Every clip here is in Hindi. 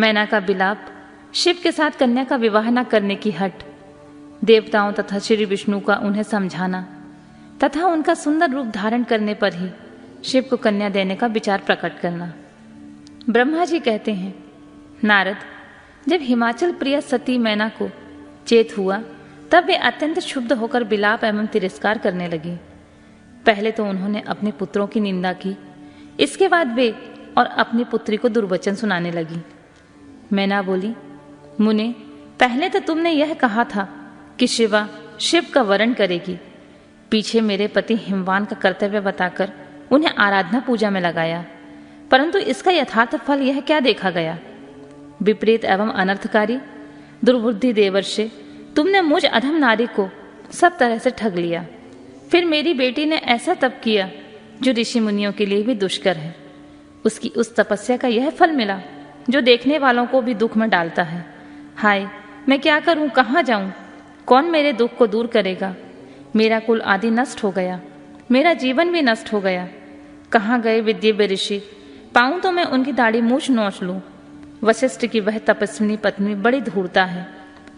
मैना का विलाप, शिव के साथ कन्या का विवाह न करने की हट, देवताओं तथा श्री विष्णु का उन्हें समझाना तथा उनका सुंदर रूप धारण करने पर ही शिव को कन्या देने का विचार प्रकट करना। ब्रह्मा जी कहते हैं, नारद, जब हिमाचल प्रिय सती मैना को चेत हुआ तब वे अत्यंत क्षुब्ध होकर विलाप एवं तिरस्कार करने लगी। पहले तो उन्होंने अपने पुत्रों की निंदा की, इसके बाद वे और अपनी पुत्री को दुर्वचन सुनाने लगी। मैना बोली, मुने, पहले तो तुमने यह कहा था कि शिवा शिव का वरण करेगी, पीछे मेरे पति हिमवान का कर्तव्य बताकर उन्हें आराधना पूजा में लगाया, परंतु इसका यथार्थ फल यह क्या देखा गया? विपरीत एवं अनर्थकारी दुर्बुद्धि देवर्षि, तुमने मुझ अधम नारी को सब तरह से ठग लिया। फिर मेरी बेटी ने ऐसा तप किया जो ऋषि मुनियों के लिए भी दुष्कर है। उसकी उस तपस्या का यह फल मिला जो देखने वालों को भी दुख में डालता है। हाय, मैं क्या करूं, कहाँ जाऊं? कौन मेरे दुख को दूर करेगा? मेरा कुल आदि नष्ट हो गया, मेरा जीवन भी नष्ट हो गया। कहाँ गए विद्या ऋषि? पाऊं तो मैं उनकी दाढ़ी मूछ नोच लूं। वशिष्ठ की वह तपस्विनी पत्नी बड़ी धूर्ता है,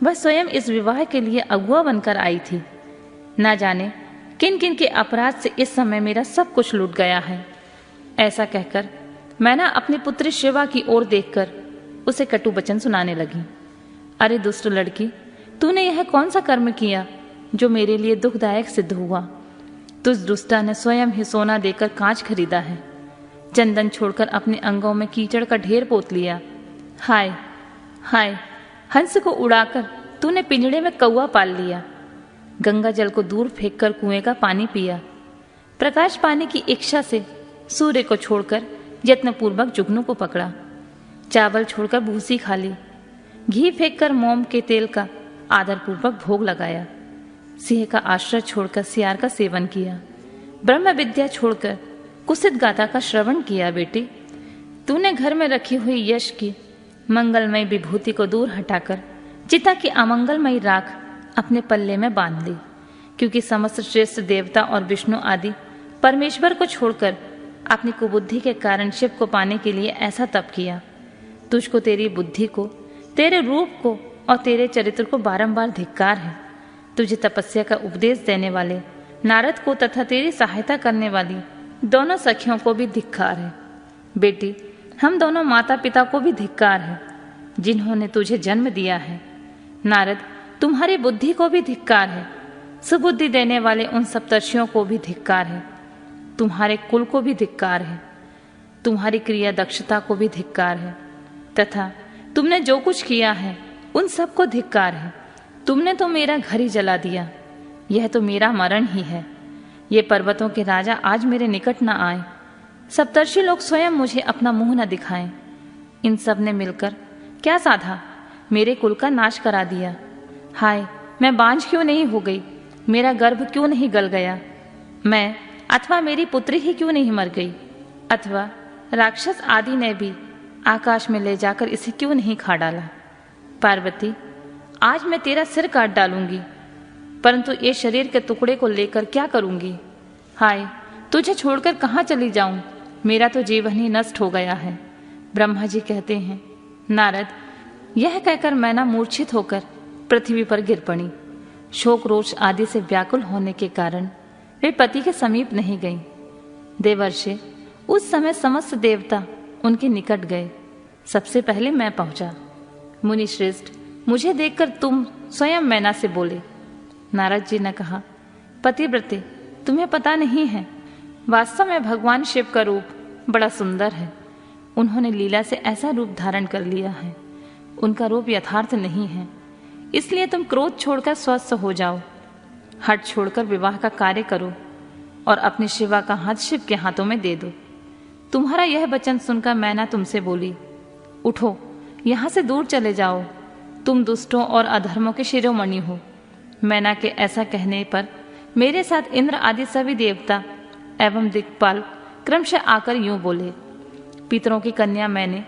वह स्वयं इस विवाह के लिए अगुआ बनकर आई थी। ना जाने किन किन के अपराध से इस समय मेरा सब कुछ लूट गया है। ऐसा कहकर मैना अपनी पुत्री शिवा की ओर देखकर उसे कटु वचन सुनाने लगी। अरे दुष्ट लड़की, तूने यह कौन सा कर्म किया जो मेरे लिए दुखदायक सिद्ध हुआ? तुझ दुष्टा ने स्वयं ही सोना देकर कांच खरीदा है, चंदन छोड़कर अपने अंगों में कीचड़ का ढेर पोत लिया। हाय हाय, हंस को उड़ाकर तूने पिंजड़े में कौवा पाल लिया, गंगा जल को दूर फेंककर कुएं का पानी पिया, प्रकाश पाने की इच्छा से सूर्य को छोड़कर यत्नपूर्वक जुगनू को पकड़ा, चावल छोड़कर भूसी खा ली, घी फेंककर मोम के तेल का आदरपूर्वक भोग लगाया, सिंह का आश्रय छोड़कर सियार का सेवन किया, ब्रह्म विद्या छोड़कर कुसित गाथा का श्रवण किया। बेटी, तूने घर में रखी हुई यश की मंगलमय विभूति को दूर हटाकर चिता की अमंगलमयी राख अपने पल्ले में बांध ली, क्योंकि समस्त श्रेष्ठ देवता और विष्णु आदि परमेश्वर को छोड़कर अपनी कुबुद्धि के कारण शिव को पाने के लिए ऐसा तप किया। तुझको तेरी बुद्धि को, तेरे रूप को और तेरे चरित्र को बारंबार धिक्कार है। तुझे तपस्या का उपदेश देने वाले नारद को तथा तेरी सहायता करने वाली दोनों सखियों को भी धिक्कार है। बेटी, हम दोनों माता पिता को भी धिक्कार है जिन्होंने तुझे जन्म दिया है। नारद, तुम्हारी बुद्धि को भी धिक्कार है। सुबुद्धि देने वाले उन सप्तर्षियों को भी धिक्कार है। तुम्हारे कुल को भी धिक्कार है। तुम्हारी क्रिया दक्षता को भी धिक्कार है, तथा तुमने जो कुछ किया है उन सबको धिक्कार है। तुमने तो मेरा घर ही जला दिया, यह तो मेरा मरण ही है। ये पर्वतों के राजा आज मेरे निकट न आए, सप्तर्षि लोग स्वयं मुझे अपना मुंह न दिखाएं। इन सब ने मिलकर क्या साधा? मेरे कुल का नाश करा दिया। हाय, मैं बांझ क्यों नहीं हो गई? मेरा गर्भ क्यों नहीं गल गया? मैं अथवा मेरी पुत्री ही क्यों नहीं मर गई? अथवा राक्षस आदि ने भी आकाश में ले जाकर इसे क्यों नहीं खा डाला? पार्वती, आज मैं तेरा सिर काट डालूंगी, परंतु ये शरीर के टुकड़े को लेकर क्या करूंगी? हाय, तुझे छोड़कर कहाँ चली जाऊं? मेरा तो जीवन ही नष्ट हो गया है। ब्रह्मा जी कहते हैं, नारद, यह कहकर मैना मूर्छित होकर पृथ्वी पर गिर पड़ी। शोक रोष आदि से व्याकुल होने के कारण वे पति के समीप नहीं गई। देवर्षि, उस समय समस्त देवता उनके निकट गए। सबसे पहले मैं पहुंचा। मुनि श्रेष्ठ, मुझे देखकर तुम स्वयं मैना से बोले। नारद जी ने कहा, पतिव्रते, तुम्हें पता नहीं है, वास्तव में भगवान शिव का रूप बड़ा सुंदर है। उन्होंने लीला से ऐसा रूप धारण कर लिया है, उनका रूप यथार्थ नहीं है। इसलिए तुम क्रोध छोड़कर स्वस्थ हो जाओ, हठ छोड़कर विवाह का कार्य करो और अपनी शिवा का हाथ शिव के हाथों में दे दो। तुम्हारा यह वचन सुनकर मैना तुमसे बोली, उठो, यहाँ से दूर चले जाओ, तुम दुष्टों और अधर्मों के शिरोमणि हो। मैना के ऐसा कहने पर मेरे साथ इंद्र आदि सभी देवता एवं दिक्पाल क्रमशः आकर यूं बोले, पितरों की कन्या मैंने,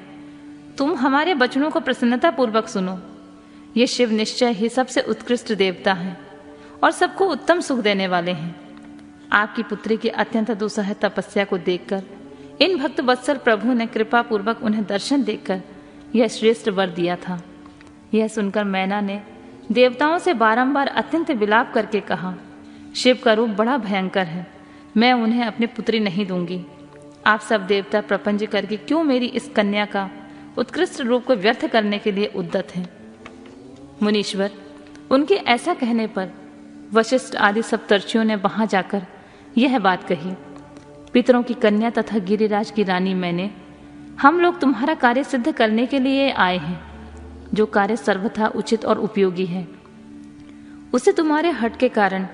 तुम हमारे वचनों को प्रसन्नता पूर्वक सुनो। ये शिव निश्चय ही सबसे उत्कृष्ट देवता हैं और सबको उत्तम सुख देने वाले हैं। आपकी पुत्री की अत्यंत दुस्सह तपस्या को देखकर इन भक्त वत्सल प्रभु ने कृपा पूर्वक उन्हें दर्शन देकर यह श्रेष्ठ वर दिया था। यह सुनकर मैना ने देवताओं से बारंबार अत्यंत विलाप करके कहा, शिव का रूप बड़ा भयंकर है, मैं उन्हें अपनी पुत्री नहीं दूंगी। आप सब देवता प्रपंच करके क्यों मेरी इस कन्या का उत्कृष्ट रूप को व्यर्थ करने के लिए उद्यत हैं। मुनीश्वर, उनके ऐसा कहने पर वशिष्ठ आदि सप्तर्षियों ने वहां जाकर यह बात कही, पितरों की कन्या तथा गिरिराज की रानी मैंने, हम लोग तुम्हारा कार्य सिद्ध करने के लिए आए हैं। जो कार्य सर्वथा उचित और उपयोगी है, उसे तुम्हारे हट के कारण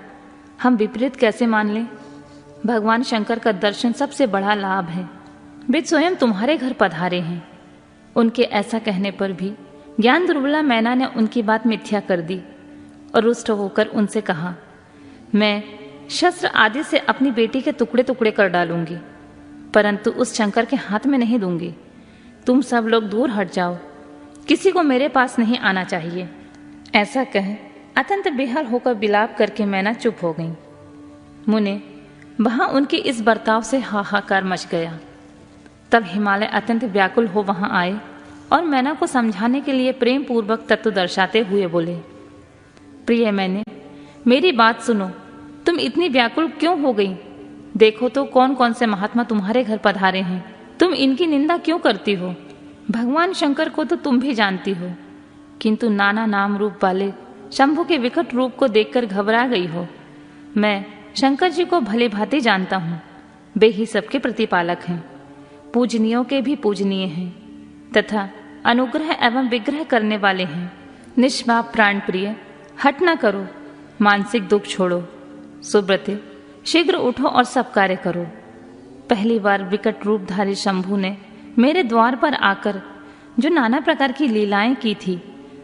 हम विपरीत कैसे मान लें। भगवान शंकर का दर्शन सबसे बड़ा लाभ है, वे स्वयं तुम्हारे घर पधारे हैं। उनके ऐसा कहने पर भी ज्ञान दुर्बला मैना ने उनकी बात मिथ्या कर दी और रुष्ट होकर उनसे कहा, मैं शस्त्र आदि से अपनी बेटी के टुकड़े टुकड़े कर डालूंगी, परंतु उस शंकर के हाथ में नहीं दूंगी। तुम सब लोग दूर हट जाओ, किसी को मेरे पास नहीं आना चाहिए। ऐसा कह अत्यंत बेहाल होकर विलाप करके मैना चुप हो गई। मुने, वहां उनके इस बर्ताव से हाहाकार मच गया। तब हिमालय अत्यंत व्याकुल हो वहां आए और मैना को समझाने के लिए प्रेम पूर्वक तत्व दर्शाते हुए बोले, प्रिय मैंने, मेरी बात सुनो, तुम इतनी व्याकुल क्यों हो गई? देखो तो कौन कौन से महात्मा तुम्हारे घर पधारे हैं, तुम इनकी निंदा क्यों करती हो? भगवान शंकर को तो तुम भी जानती हो, किंतु नाना नाम रूप वाले शंभु के विकट रूप को देखकर घबरा गई हो। मैं शंकर जी को भली भांति जानता हूँ, वे ही सबके प्रतिपालक हैं, पूजनीयों के भी पूजनीय हैं तथा अनुग्रह एवं विग्रह करने वाले हैं। निष्पाप प्राण प्रिय, हट न करो, मानसिक दुख छोड़ो, सुब्रते शीघ्र उठो और सब कार्य करो। पहली बार विकट रूपधारी शंभु ने मेरे द्वार पर आकर जो नाना प्रकार की लीलाएं की थी,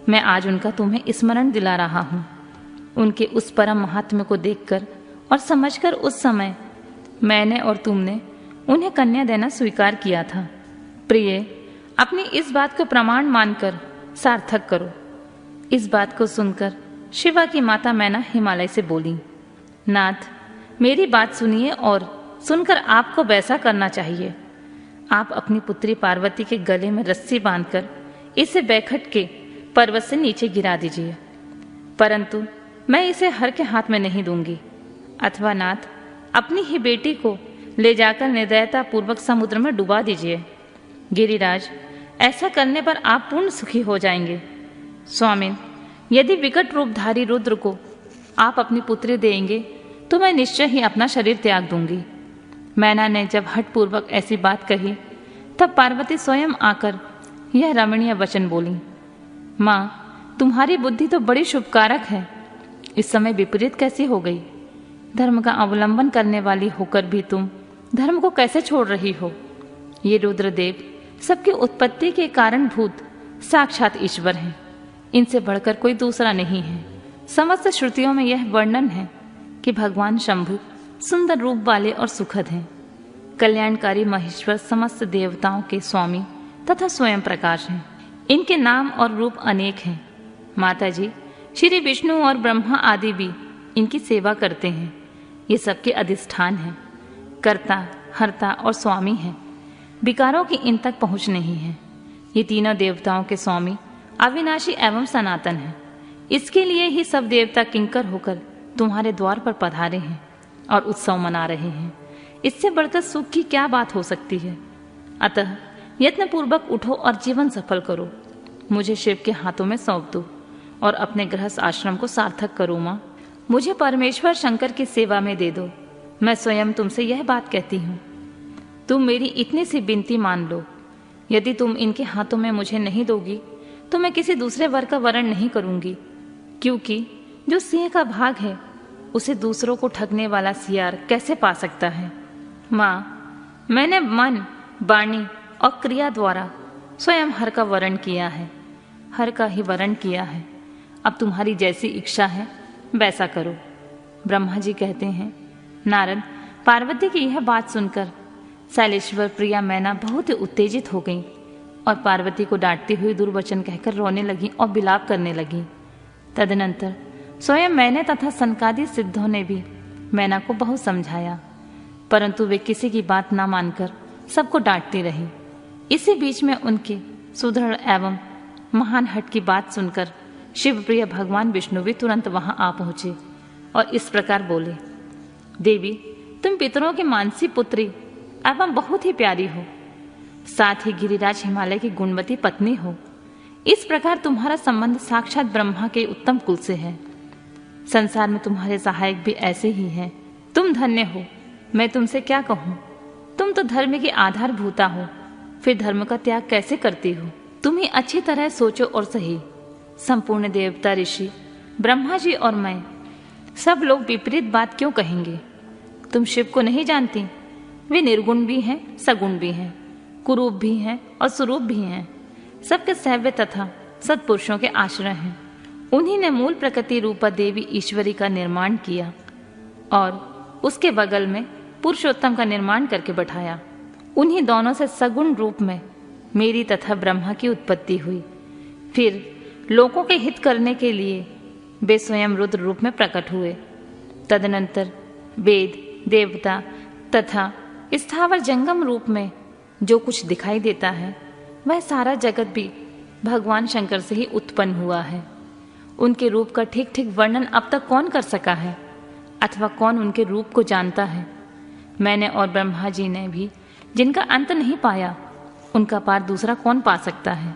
मैं आज उनका तुम्हें स्मरण दिला रहा हूँ। उनके उस परम महात्म्य को देखकर और समझकर उस समय मैंने और तुमने उन्हें कन्या देना स्वीकार किया था। प्रिय, अपनी इस बात को प्रमाण मानकर सार्थक करो। इस बात को सुनकर शिवा की माता मैना हिमालय से बोली, नाथ, मेरी बात सुनिए और सुनकर आपको वैसा करना चाहिए। आप अपनी पुत्री पार्वती के गले में रस्सी बांधकर इसे बैखट के पर्वत से नीचे गिरा दीजिए, परंतु मैं इसे हर के हाथ में नहीं दूंगी। अथवा नाथ, अपनी ही बेटी को ले जाकर निर्दयता पूर्वक समुद्र में डुबा दीजिए। गिरिराज, ऐसा करने पर आप पूर्ण सुखी हो जाएंगे। स्वामिन, यदि विकट रूपधारी रुद्र को आप अपनी पुत्री देंगे तो मैं निश्चय ही अपना शरीर त्याग दूंगी। मैना ने जब हठपूर्वक ऐसी बात कही, तब पार्वती स्वयं आकर यह रमणीय वचन बोली, माँ, तुम्हारी बुद्धि तो बड़ी शुभकारक है, इस समय विपरीत कैसी हो गई? धर्म का अवलंबन करने वाली होकर भी तुम धर्म को कैसे छोड़ रही हो? ये रुद्रदेव सबकी उत्पत्ति के कारणभूत साक्षात ईश्वर हैं, इनसे बढ़कर कोई दूसरा नहीं है। समस्त श्रुतियों में यह वर्णन है कि भगवान शंभु सुंदर रूप वाले और सुखद हैं। कल्याणकारी महेश्वर समस्त देवताओं के स्वामी तथा स्वयं प्रकाश हैं। इनके नाम और रूप अनेक हैं। माता जी, श्री विष्णु और ब्रह्मा आदि भी इनकी सेवा करते हैं। ये सबके अधिष्ठान हैं, कर्ता, हर्ता और स्वामी हैं। विकारों की इन तक पहुंच नहीं है। ये तीनों देवताओं के स्वामी अविनाशी एवं सनातन हैं। इसके लिए ही सब देवता किंकर होकर तुम्हारे द्वार पर पधारे हैं और उत्सव मना रहे हैं। इससे बढ़कर सुख की क्या बात हो सकती है? अतः यत्न पूर्वक उठो और जीवन सफल करो। मुझे शिव के हाथों में सौंप दो और अपने गृहस्थ आश्रम को सार्थक करो। माँ, मुझे परमेश्वर शंकर की सेवा में दे दो। मैं स्वयं तुमसे यह बात कहती हूँ। तुम मेरी इतनी सी विनती मान लो। यदि तुम इनके हाथों में मुझे नहीं दोगी तो मैं किसी दूसरे वर का वरण नहीं करूंगी, क्योंकि जो सिंह का भाग है उसे दूसरों को ठगने वाला सियार कैसे पा सकता है। माँ, मैंने मन, वाणी और क्रिया द्वारा स्वयं हर का वरण किया है, हर का ही वरण किया है। अब तुम्हारी जैसी इच्छा है वैसा करो। ब्रह्मा जी कहते हैं, नारद, पार्वती की यह बात सुनकर शैलेश्वर प्रिया मैना बहुत ही उत्तेजित हो गई और पार्वती को डांटती हुई दुर्वचन कहकर रोने लगी और विलाप करने लगी। तदनंतर स्वयं मैंने तथा सनकादि सिद्धों ने भी मैना को बहुत समझाया, परंतु वे किसी की बात ना मानकर सबको डांटती रही। इसी बीच में उनके सुदृढ़ एवं महान हट की बात सुनकर शिवप्रिय भगवान विष्णु भी तुरंत वहां आ पहुंचे और इस प्रकार बोले, देवी, तुम पितरों की मानसी पुत्री एवं बहुत ही प्यारी हो, साथ ही गिरिराज हिमालय की गुणवती पत्नी हो। इस प्रकार तुम्हारा संबंध साक्षात ब्रह्मा के उत्तम कुल से है। संसार में तुम्हारे सहायक भी ऐसे ही हैं। तुम धन्य हो। मैं तुमसे क्या कहूँ, तुम तो धर्म की आधारभूता हो, फिर धर्म का त्याग कैसे करती हो? तुम ही अच्छी तरह सोचो और सही। संपूर्ण देवता, ऋषि, ब्रह्मा जी और मैं, सब लोग विपरीत बात क्यों कहेंगे? तुम शिव को नहीं जानती? वे निर्गुण भी हैं, सगुण भी हैं, कुरूप भी हैं और सुरूप भी हैं। सबके सैव्य तथा सत्पुरुषों के आश्रय हैं। उन्हीं ने मूल प्रकृति रूपा देवी ईश्वरी का निर्माण किया और उसके बगल में पुरुषोत्तम का निर्माण करके बैठाया। उन्हीं दोनों से सगुण रूप में मेरी तथा ब्रह्मा की उत्पत्ति हुई। फिर लोगों के हित करने के लिए वे स्वयं रुद्र रूप में प्रकट हुए। तदनंतर वेद, देवता तथा स्थावर जंगम रूप में जो कुछ दिखाई देता है, वह सारा जगत भी भगवान शंकर से ही उत्पन्न हुआ है। उनके रूप का ठीक ठीक वर्णन अब तक कौन कर सका है, अथवा कौन उनके रूप को जानता है? मैंने और ब्रह्मा जी ने भी जिनका अंत नहीं पाया, उनका पार दूसरा कौन पा सकता है?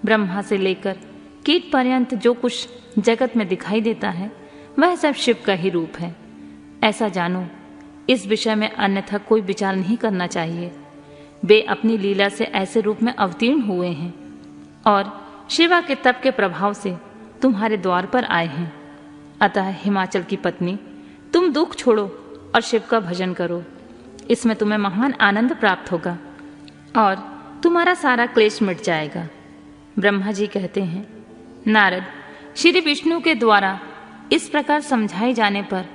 ब्रह्मा से लेकर कीट पर्यंत जो कुछ जगत में दिखाई देता है, वह सब शिव का ही रूप है। ऐसा जानो, इस विषय में अन्यथा कोई विचार नहीं करना चाहिए। वे अपनी लीला से ऐसे रूप में अवतीर्ण हुए हैं और शिवा के तप के प्रभाव से तुम्हारे द्वार पर आए हैं। अतः हिमाचल की पत्नी, तुम दुख छोड़ो और शिव का भजन करो। इसमें तुम्हें महान आनंद प्राप्त होगा और तुम्हारा सारा क्लेश मिट जाएगा। ब्रह्मा जी कहते हैं, नारद, श्री विष्णु के द्वारा इस प्रकार समझाए जाने पर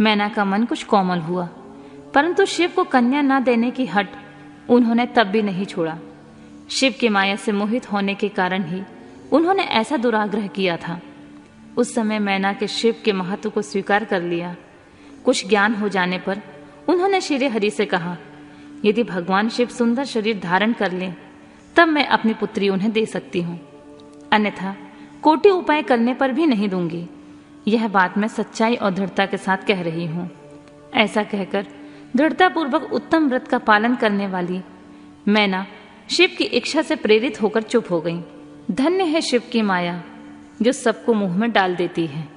मैना का मन कुछ कोमल हुआ, परंतु शिव को कन्या न देने की हट उन्होंने तब भी नहीं छोड़ा। शिव की माया से मोहित होने के कारण ही उन्होंने ऐसा दुराग्रह किया था। उस समय मैना के शिव के महत्व को स्वीकार कर लिया। कुछ ज्ञान हो जाने पर उन्होंने श्री हरि से कहा, यदि भगवान शिव सुंदर शरीर धारण कर लें तब मैं अपनी पुत्री उन्हें दे सकती हूँ, अन्यथा कोटि उपाय करने पर भी नहीं दूंगी। यह बात मैं सच्चाई और दृढ़ता के साथ कह रही हूँ। ऐसा कहकर दृढ़तापूर्वक उत्तम व्रत का पालन करने वाली मैना शिव की इच्छा से प्रेरित होकर चुप हो गई। धन्य है शिव की माया, जो सबको मुंह में डाल देती है।